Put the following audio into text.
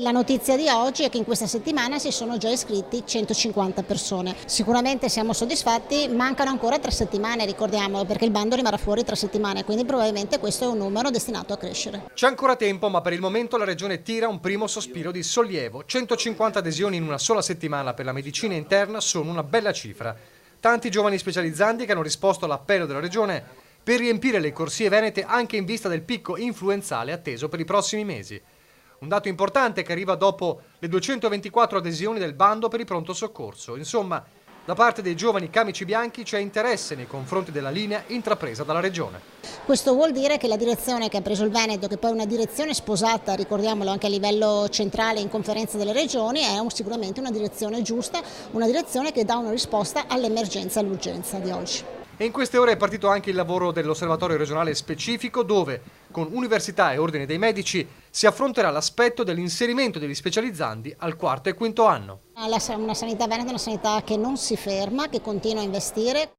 La notizia di oggi è che in questa settimana si sono già iscritti 150 persone. Sicuramente siamo soddisfatti, mancano ancora 3 settimane, ricordiamolo, perché il bando rimarrà fuori 3 settimane, quindi probabilmente questo è un numero destinato a crescere. C'è ancora tempo, ma per il momento la Regione tira un primo sospiro di sollievo. 150 adesioni in una sola settimana per la medicina interna sono una bella cifra. Tanti giovani specializzanti che hanno risposto all'appello della Regione per riempire le corsie venete anche in vista del picco influenzale atteso per i prossimi mesi. Un dato importante che arriva dopo le 224 adesioni del bando per il pronto soccorso. Insomma, da parte dei giovani camici bianchi c'è interesse nei confronti della linea intrapresa dalla Regione. Questo vuol dire che la direzione che ha preso il Veneto, che poi è una direzione sposata, ricordiamolo anche a livello centrale in conferenza delle regioni, è sicuramente una direzione giusta, una direzione che dà una risposta all'emergenza e all'urgenza di oggi. E in queste ore è partito anche il lavoro dell'osservatorio regionale specifico dove, con università e ordine dei medici, si affronterà l'aspetto dell'inserimento degli specializzandi al quarto e quinto anno. Una sanità veneta è una sanità che non si ferma, che continua a investire.